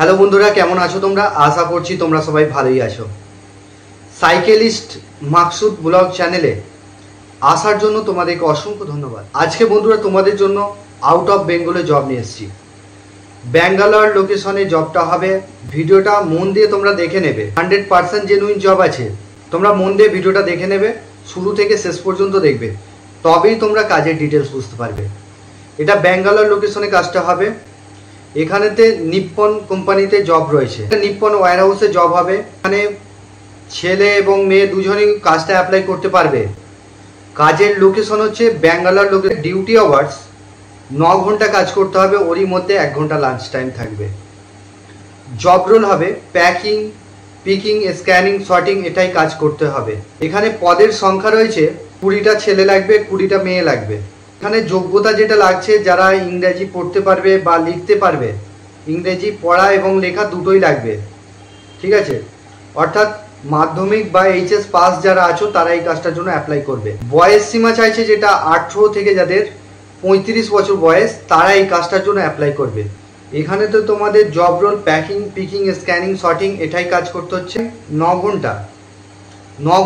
Hello বন্ধুরা, কেমন আছো তোমরা? আশা করছি তোমরা সবাই ভালোই আছো। সাইকেলিস্ট মাকসুদ ব্লগ চ্যানেলে আসার জন্য তোমাদেরকে অসংখ্য ধন্যবাদ। আজকে বন্ধুরা তোমাদের জন্য আউট অফ বেঙ্গলে জব নিয়ে এসেছি। ব্যাঙ্গালোর লোকেশনে জবটা হবে। ভিডিওটা মন দিয়ে তোমরা দেখে নেবে। 100% জেনুইন জব আছে। তোমরা মন দিয়ে ভিডিওটা দেখে নেবে, শুরু থেকে শেষ পর্যন্ত দেখবে, তবেই তোমরা কাজের ডিটেলস বুঝতে পারবে। এটা ব্যাঙ্গালোর লোকেশনে কাজটা হবে। এখানেতে নিপ্পন কোম্পানিতে জব রয়েছে। নিপ্পন ওয়্যার হাউসে জব হবে। এখানে ছেলে এবং মেয়ে দুজনেই কাজটা অ্যাপ্লাই করতে পারবে। কাজের লোকেশন হচ্ছে ব্যাঙ্গালোর লোকেশন। ডিউটি আওয়ার্স 9 ঘন্টা কাজ করতে হবে, ওরই মধ্যে 1 ঘন্টা লাঞ্চ টাইম থাকবে। জব রোল হবে প্যাকিং, পিকিং, স্ক্যানিং, সর্টিং, এটাই কাজ করতে হবে। এখানে পদের সংখ্যা রয়েছে 20টা ছেলে লাগবে, 20টা মেয়ে লাগবে। এখানে যোগ্যতা যেটা লাগছে, যারা ইংরেজি পড়তে পারবে বা লিখতে পারবে, ইংরেজি পড়া এবং লেখা দুটোই লাগবে, ঠিক আছে? অর্থাৎ মাধ্যমিক বা এইচএস পাস যারা আছো তারা এই কাজটার জন্য অ্যাপ্লাই করবে। বয়স সীমা চাইছে যেটা 18 থেকে যাদের 35 বছর বয়স, তারা এই কাজটার জন্য অ্যাপ্লাই করবে। এখানে তো তোমাদের job role packing, picking, scanning, sorting, এটাই কাজ করতে হচ্ছে। 9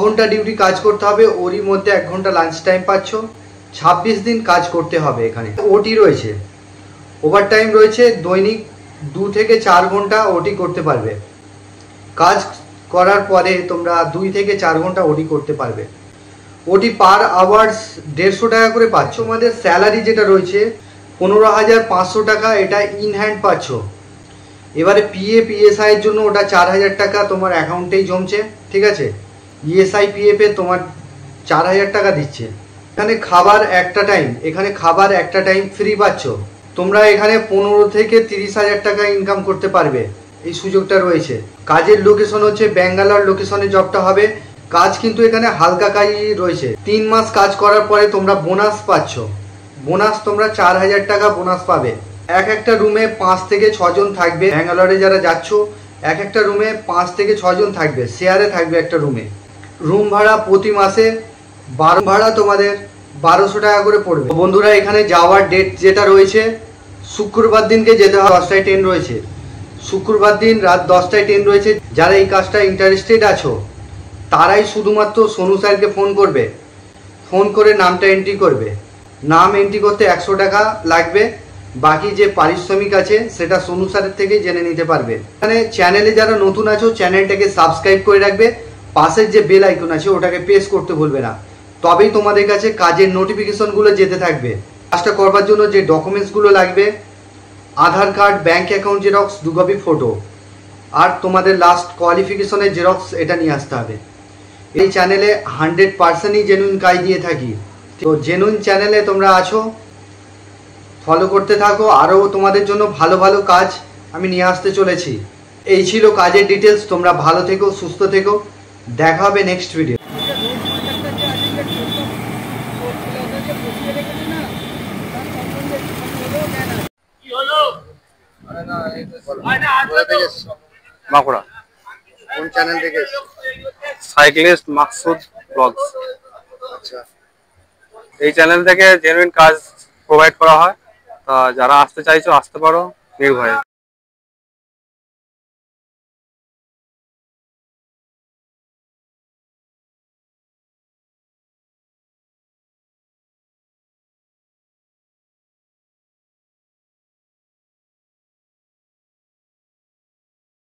ঘন্টা ডিউটি কাজ করতে হবে, ওরই মধ্যে 1 ঘন্টা লাঞ্চ টাইম পাচ্ছ। 26 দিন কাজ করতে হবে। এখানে ওটি রয়েছে, ওভারটাইম রয়েছে, দৈনিক 2 থেকে 4 ঘন্টা ওটি করতে পারবে। কাজ করার পরে তোমরা 2 থেকে 4 ঘন্টা ওটি করতে পারবে। ওটি পার আওয়ার্স 150 টাকা করে পাচ্ছ। তোমাদের স্যালারি যেটা রয়েছে 15,500 টাকা, এটা ইন হ্যান্ড পাচ্ছ। এবারে পিএফআই এর জন্য ওটা 4,000 টাকা তোমার অ্যাকাউন্টেই জমছে, ঠিক আছে? ইএসআই পিএফ এ তোমার 4,000 টাকা দিচ্ছে। এখানে খাবার একটা টাইম ফ্রি পাচ্ছ। তোমরা এখানে 15 থেকে 30,000 টাকা ইনকাম করতে পারবে, এই সুযোগটা রয়েছে। কাজের লোকেশন হচ্ছে ব্যাঙ্গালোর লোকেশনে জবটা হবে। কাজ কিন্তু এখানে হালকা কাজই রয়েছে। 3 মাস কাজ করার পরে তোমরা বোনাস পাচ্ছ। বোনাস তোমরা 4,000 টাকা বোনাস পাবে। একটা রুমে 5 থেকে 6 জন থাকবে। ব্যাঙ্গালোরে যারা যাচ্ছ একটা রুমে 5 থেকে 6 জন থাকবে, শেয়ারে থাকবে একটা রুমে। রুম ভাড়া প্রতি মাসে ভাড়া তোমাদের 1200 টাকা করে পড়বে। বন্ধুরা, এখানে যাওয়ার ডেট যেটা রয়েছে শুক্রবার দিনকে যেতে হবে। 10টায় ট্রেন রয়েছে, শুক্রবার দিন রাত 10টায় ট্রেন রয়েছে। যারা এই কাজটা ইন্টারেস্টেড আছো তারাই শুধুমাত্র সোনু স্যারকে ফোন করবে। ফোন করে নামটা এন্ট্রি করবে। নাম এন্ট্রি করতে 100 টাকা লাগবে। বাকি যে পারিশ্রমিক আছে সেটা সোনু স্যারের থেকেই জেনে নিতে পারবে। এখানে চ্যানেলে যারা নতুন আছো চ্যানেলটাকে সাবস্ক্রাইব করে রাখবে। পাশের যে বেল আইকন আছে ওটাকে প্রেস করতে ভুলবে না, তবেই তোমাদের কাছে কাজের নোটিফিকেশনগুলো যেতে থাকবে। কাজটা করবার জন্য যে ডকুমেন্টসগুলো লাগবে, Aadhaar card, bank account xerox, 2 copy photo, আর তোমাদের লাস্ট কোয়ালিফিকেশনের জেরক্স, এটা নিয়ে আসতে হবে। এই চ্যানেলে 100%ই জেনুইন কাজ দিয়ে থাকি। তো জেনুইন চ্যানেলে তোমরা আছো, ফলো করতে থাকো। আরও তোমাদের জন্য ভালো ভালো কাজ আমি নিয়ে আসতে চলেছি। এই ছিল কাজের ডিটেলস। তোমরা ভালো থেকো, সুস্থ থেকো। দেখা হবে নেক্সট ভিডিও। বাঁকুড়া। কোন চ্যানেল থেকে? Cyclist Maksud blogs. আচ্ছা, এই চ্যানেল থেকে জেনুইন কাজ প্রোভাইড করা হয়। তা যারা আসতে চাইছো আসতে পারো নির্ভয়ে।